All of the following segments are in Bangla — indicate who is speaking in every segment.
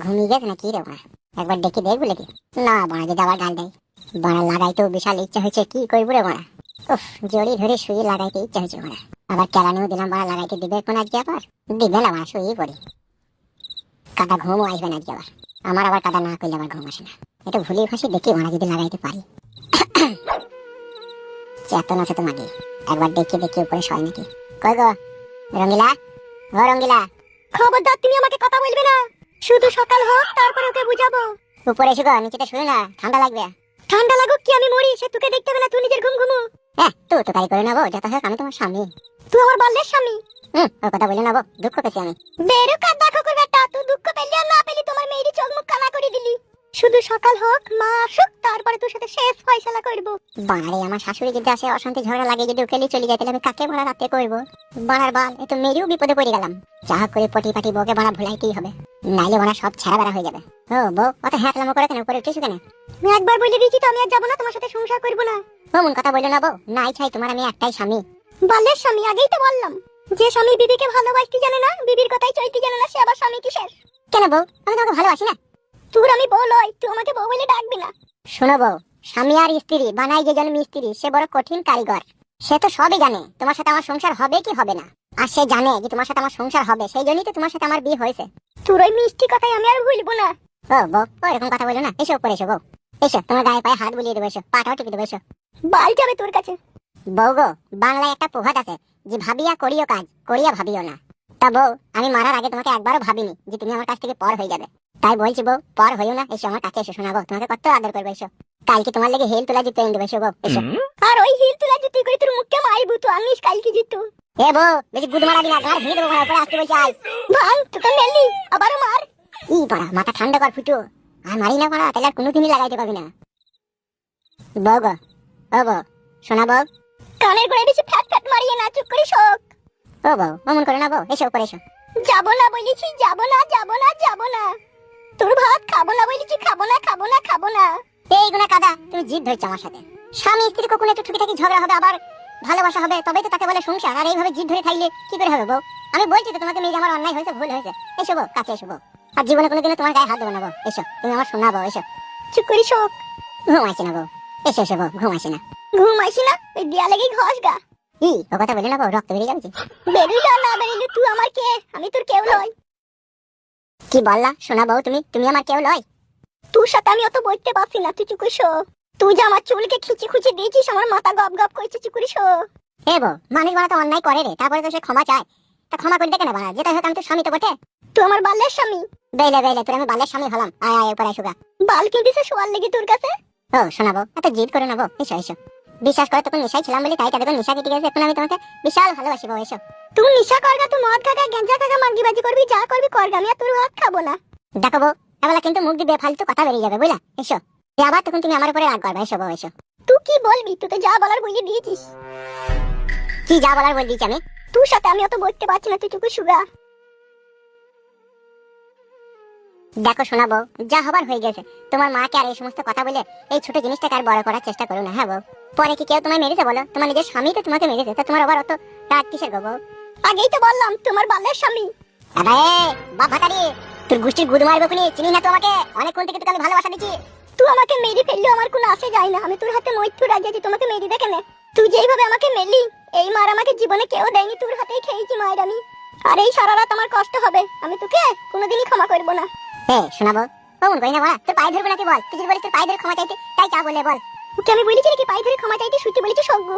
Speaker 1: ঘুমিয়ে গেছে নাকি রে বাড়া? একবার ডেকে দেখবো নাকি? না বাড়া, যদি আবার গাল দেয়। বাড়া লাগাইতে বিশাল ইচ্ছা হয়েছে, কি করবো রে বাড়া? উফ, জড়ি ধরে শুয়ে লাগাইতে ইচ্ছা হয়েছে বাড়া। আবার কেলানিও দিলাম বাড়া, লাগাইতে দিবে কোন আজকে? আবার দিবে না বাড়া, শুয়ে পড়ি। কাদা ঘুমও আসবে না আজকে আবার। আমার আবার কাদা না করলে আবার ঘুম আসে না। এটা ভুলিয়ে ফাঁসি দেখি বাড়া, যদি লাগাইতে পারি। চেতন আছে তোমাকে, একবার দেখে দেখে উপরে শয় নাকি? কই গো রঙ্গিলা, ও রঙ্গিলা,
Speaker 2: খবরদার তুমি আমাকে কথা বলবে না। শুধু সকাল হোক তারপরে ওকে বুঝাবো।
Speaker 1: উপরে এসো গো, নিচেতে শুয়ে না, ঠান্ডা লাগবে।
Speaker 2: ঠান্ডা লাগুক কি আমি মরি, সে তোকে দেখতে হবে না, তুই নিজের ঘুম ঘুমু।
Speaker 1: হ্যাঁ, তুই তো তাই করে নেবো, যত হোক আমি তোমার স্বামী।
Speaker 2: তুই আমার বাল্যের স্বামী।
Speaker 1: ওর কথা বলে নেবো, দুঃখ পেয়েছি আমি।
Speaker 2: বেরুকা দেখো করে বেটা, তুই দুঃখ পেলি আর না পেলি তোমার মেয়েরই চোখ মুখ কানা করে দিলি। শুধু সকাল হোক, মা আসুক, তারপরে তোর সাথে শেষ ফয়সালা করবো।
Speaker 1: বাড়ারে আমার শাশুড়ি যদি আসে, অশান্তি ঝগড়া লাগে, যদি ওকেলি চলে যায়, তাহলে আমি কাকে বাড়া রাতে করবো? বাড়ার বাল, এ তো মেয়েরও বিপদে পড়ে গেলাম। যা হোক করে পটি পাটি বউকে বাড়া ভুলাইতেই হবে, নাইলে বাড়া সব ছেড়া বেড়া হয়ে যাবে। ও বউ, অত হ্যাঁকলামো করে কেন, উপরে উঠেছো কেন?
Speaker 2: আমি একবার বলে দিয়েছি তো, আমি আর যাবো না, তোমার সাথে সংসার করবো না।
Speaker 1: অমন কথা বললো না বউ, নাই ছাই তোমার আমি একটাই স্বামী।
Speaker 2: বাল্যের স্বামী, আগেই তো বললাম। যে স্বামী বিবিকে ভালোবাসতে জানে না, বিবির কথাই চলতে জানে না, সে আবার স্বামী কিসের?
Speaker 1: কেন বউ, আমি তোমাকে ভালোবাসি না?
Speaker 2: তোর আমি বউ লই, তুই আমাকে বউ বলে ডাকবি না।
Speaker 1: শোনো বউ, স্বামী আর স্ত্রী বানাই যে জন মিস্ত্রি, সে বড় কঠিন কারিগর। সে তো সবই জানে তোমার সাথে আমার সংসার হবে কি হবে না, আর সে জানে যে তোমার সাথে আমার সংসার হবে, সেই জন্যই তো তোমার সাথে আমার বিয়ে হয়েছে।
Speaker 2: তোর ওই মিষ্টি কথাই আমি আর ভুলবো না।
Speaker 1: ও বউ, ও এরকম কথা বলো না, এসো উপরে এসো বউ, এসো, তোমার গায়ে পায়ে হাত বুলিয়ে দেবো, এসো, পাটাও টিপে দেবো, এসো।
Speaker 2: বাল যাবে তোর কাছে।
Speaker 1: বউ গো, বাংলায় একটা প্রবাদ আছে যে ভাবিয়া করিও কাজ, করিয়া ভাবিও না। তা বউ, আমি মারার আগে তোমাকে একবারও ভাবিনি যে তুমি আমার কাছ থেকে পর হয়ে যাবে। তাই বলছি বউ, পর হইও না, এসো আমার কাছে এসো, শোনাবো তোমাকে কত আদর করবো, এসো। কালকে তোমার লেগে হেল তোলা জুতো এনে দেবো, এসো বউ, এসো।
Speaker 2: আর ওই হিল তোলা জুতি করে তোর মুখে মারবো, তো আনিস কালকে জুতো।
Speaker 1: এ বউ, বেশি গুদ মারা দিনা, গাড় ভেঙে দেবো, উপরে আসতে বলছি আয়।
Speaker 2: ভাঙ, তোকে মেলি আবারও মার।
Speaker 1: ই পাড়া, মাথা ঠান্ডা কর ফুটো, আর মারি না পাড়া, তাহলে আর কোনোদিনই লাগাইতে পারবি না। বউ গো, ও বউ, শোনা বউ।
Speaker 2: কানের গোড়ায় বেশি ফ্যাট ফ্যাট মারিয়ে না, চুপ করে শোক।
Speaker 1: ও বউ, অমন করে না বউ, এসো উপরে এসো।
Speaker 2: যাবো না বলেছি, যাবো না, যাবো না, যাবো না। তোর ভাত খাবো না বলেছি, খাবো না, খাবো না, খাবো না।
Speaker 1: এই গুনা কাদা, তুমি জিদ ধরছো আমার সাথে। স্বামী স্ত্রী কখনো একটু টুকিটাকি ঝগড়া হবে, আবার ভালোবাসা হবে, তবেই তো তাকে বলে সংসার। আর এইভাবে জিদ ধরে খাইলে কি করে হবে বউ? আমি বলছি তো তোমাকে, মেয়ে আমার অন্যায় হয়েছে, ভুল হয়েছে, এসো বউ, কাছে এসো বউ। আর জীবনে কোনোদিনও তোমার গায়ে হাত দেবো না বউ, এসো, তুমি আমার শোনা বউ, এসো।
Speaker 2: চুপ করে শোক।
Speaker 1: ঘুম আসে না বউ, এসো এসো বউ, ঘুম আসে না।
Speaker 2: ঘুম আসি না, ওই দেয়ালে গিয়ে ঘষ গা।
Speaker 1: ই ও কথা বলে না বউ, রক্ত বেরিয়ে যাবে যে।
Speaker 2: বেরুইল না বেরুইল, তুই আমার কে? আমি তোর কেউ নই।
Speaker 1: কি বললা শোনা বউ, তুমি তুমি আমার কেউ লয়?
Speaker 2: তোর সাথে আমি অত বলতে পারছি না, তুই চুপ করে শো। তুই যে আমার চুলকে খিচি খুচি দিয়েছিস, আমার মাথা গপ গপ করছে, চুপ করে শো।
Speaker 1: হে বউ, মানুষ বাড়া তো অন্যায় করে রে, তারপরে তো সে ক্ষমা চায়। তা ক্ষমা করে দেখে না বাড়া, যেটা হোক আমি তো স্বামী তো বটে।
Speaker 2: তুই আমার বাল্যের স্বামী।
Speaker 1: বেলে বেলে তোর আমি বালের স্বামী হলাম, আয় আয় উপরে এসো গা।
Speaker 2: বাল কিনতেছে শোয়ার লেগে তোর কাছে।
Speaker 1: ও শোনাবো, এত জিদ করে নেবো, এসো এসো। বিশ্বাস করে তখন নেশায় ছিলাম বলে, তাই তাদের নেশা কেটে গেছে, এখন আমি তোমাকে বিশাল ভালোবাসি বউ, এসো।
Speaker 2: তুই নিশা করগা, তুই মদ খাগা, গেঞ্জা খাগা, মাগিবাজি করবি, যা করবি করগা, আমি আর তোর ভাত খাবো না।
Speaker 1: দেখো বউ, এবেলা কিন্তু মুখ দিবে ফালতু কথা বেরিয়ে যাবে, বুঝলা? এসো, আবার তখন তুমি আমার উপরে রাগ করবে, এসো বউ, এসো।
Speaker 2: তুই কি বলবি? তুই তো যা বলার বলে দিয়েছিস।
Speaker 1: কি যা বলার বল দিয়েছি আমি?
Speaker 2: তোর সাথে আমি অত বলতে পারছি না, তুই চুপ করে শুগা।
Speaker 1: দেখো শোনাবো, যা হবার হয়ে গেছে। তোমার মাকে আর এই সমস্ত কথা বলে এই ছোট জিনিসটাকে আর বড় করার চেষ্টা করো না, হ্যাঁ বউ? পরে কি কেউ তোমায় মেরেছে বলো? তোমার নিজের স্বামী তো তোমাকে মেরেছে, তা তোমার আবার অত রাগ কিসের গো বউ?
Speaker 2: আগেই তো বললাম তোমার বাল্যের স্বামী।
Speaker 1: আরে বাপ ভাতারি, তোর গোষ্ঠীর গুদ মারবে কোনি, চিনি না তো আমাকে, অনেকক্ষণ থেকে তোকে আমি ভালোবাসা দিচ্ছি।
Speaker 2: তুই আমাকে মেরে ফেললেও আমার কোনো আসে যায় না, আমি তোর হাতে মৃত্যু রাজি আছি, তোমাকে মেরে দেখে নে। তুই যেইভাবে আমাকে মেলি, এই মার আমাকে জীবনে কেউ দেয়নি, তোর হাতেই খেয়েছি মায়ের আমি। আর এই সারা রাত আমার কষ্ট হবে, আমি তোকে কোনোদিনই ক্ষমা করবো না।
Speaker 1: হে শোনাবো, অমন করি না বাড়া, তোর পায়ে ধরবো নাকি বল? তুই যদি বলিস তোর পায়ে ধরে ক্ষমা চাইতে, তাই চা বলে বল।
Speaker 2: ওকে আমি বলেছি নাকি পায়ে ধরে ক্ষমা চাইতে? সুচি বলেছি সজ্ঞ।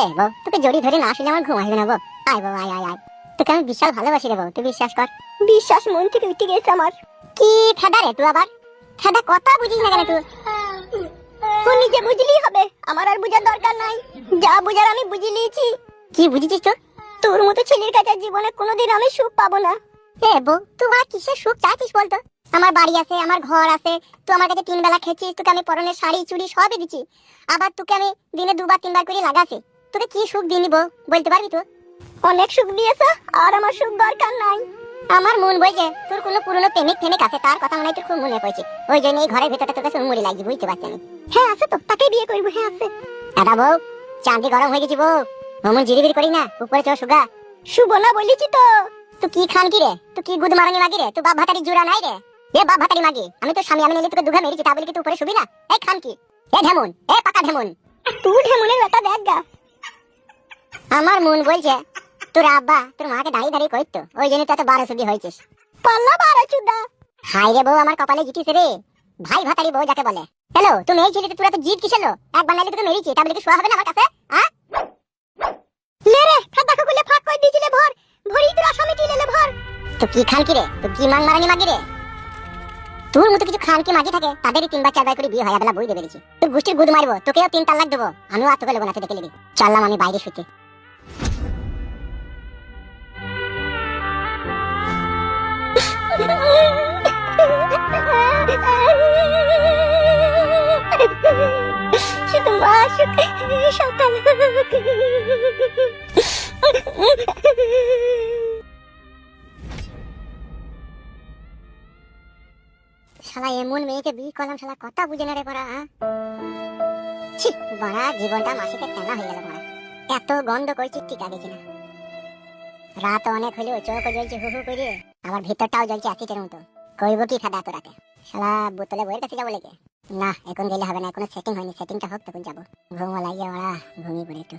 Speaker 1: এ বউ, তোকে জড়ি ধরে না আসলে আমার ঘুম আসবে না বউ, আয় বউ, আয় আয় আয়। তোকে আমি বিশাল ভালোবাসি রে বউ, তুই বিশ্বাস কর।
Speaker 2: বিশ্বাস মন থেকে উঠে গেছে আমার।
Speaker 1: কি ফেদা রে তুই আবার, ফেদা কথা বুঝিস না কেন তুই?
Speaker 2: তুই নিজে বুঝলেই হবে, আমার আর বুঝার দরকার নাই। যা বুঝার আমি বুঝে নিয়েছি।
Speaker 1: কি বুঝেছিস তুই?
Speaker 2: তোর মতো ছেলের কাছে জীবনে কোনোদিন আমি সুখ পাবো না।
Speaker 1: এ বউ, তুই আর কিসের সুখ চাইছিস বলতো? আমার বাড়ি আছে, আমার ঘর আছে, তুই আমার কাছে 3 বেলা খেয়েছিস, তোকে আমি পরনের শাড়ি চুড়ি সবই দিচ্ছি, আবার তোকে আমি দিনে 2 বার 3 বার করে লাগাছি। তোকে কি সুখ দিইনি বউ, বলতে পারবি তুই?
Speaker 2: অনেক সুখ দিয়েছ, আর আমার সুখ দরকার নাই।
Speaker 1: আমার মন বলছে তোর কোনো পুরনো প্রেমিক প্রেমিক আছে, তার কথা মনে হয় তোর খুব মনে পড়ছে, ওই জন্য এই ঘরের ভিতরটা তোকে সুমুরি লাগছে, বুঝতে পারছি আমি।
Speaker 2: হ্যাঁ আছে তো, তাকে বিয়ে করবো। হ্যাঁ আছে।
Speaker 1: দাদা বউ, চাঁদি গরম হয়ে গেছি বউ, অমন জিরিবিরি করি না, উপরে চো সুগা।
Speaker 2: শুভ না বলেছি তো।
Speaker 1: তুই কি খান কি রে? তুই কি গুদ মারানি মাগি রে? তুই বাপ ভাতারি জুড়া নাই রে? এ বাপ ভাতারি মাগি, আমি তো স্বামী, আমি নিলে তোকে দুঘা মেরেছি, তা বলি কি তুই উপরে শুবি না? এই খান কি, এ ঢেমন, এ পাকা ঢেমন।
Speaker 2: তুই ঢেমনের বেটা দেখ গা।
Speaker 1: আমার মন বলছে তোর আব্বা তোর মাকে দাঁড়িয়ে দাঁড়িয়ে কইতো, ওই জন্য তো এত 12 সুদি হয়েছিস।
Speaker 2: পাল্লা বাড়া চুদা।
Speaker 1: হাই রে বউ, আমার কপালে জিতিস রে, ভাই ভাতারি বউ যাকে বলে। হ্যালো, তুমি এই ছেলেতে তোরা তো জিত কিসের লো? একবার নাইলে তোকে মেরেছি, তা বলি কি শোয়া হবে না আমার কাছে? হ্যাঁ
Speaker 2: লে রে ফাটা খুলে ফাঁক কই দিছিলে ভর, ভরি তোর আসামি কি লেলে ভর।
Speaker 1: তো কি খান কি রে, তো কি মাং মারানি মাগি রে? তোর মতো কিছু খান কি মাগি থাকে, তাদেরই 3 বার 4 বার করে বিয়ে হয়, বেলা বই দেবে দিছি। তোর গোষ্ঠীর গুদ মারবো, তোকেও 3 তালাক দেবো, আমিও আর তোকে লেবো না, তুই দেখে নিবি। চললাম আমি বাইরে শুতে।
Speaker 2: শুধু মাসুক সকাল।
Speaker 1: শালা এমন মেয়েকে বিয়ে করলাম, শালা কথা বুঝে না রে বড়া। ছি বড়া, জীবনটা মাসিকে টানা হয়ে গেল বড়া। এত গন্ধ করছি ঠিক আগে কিনা। রাত অনেক হলেও চোখ জ্বলছে হু হু করে, আবার ভিতরটাও জ্বলছে অ্যাসিডের মতো। কইব কি খাদা এত রাতে? শালা বোতলে বইয়ের কাছে যাবো লেগে। না এখন গেলে হবে না, এখনো সেটিং হয়নি, সেটিংটা হোক তখন যাবো। ঘুমও লাগিয়ে বড়া, ঘুমিয়ে পড়ে একটু।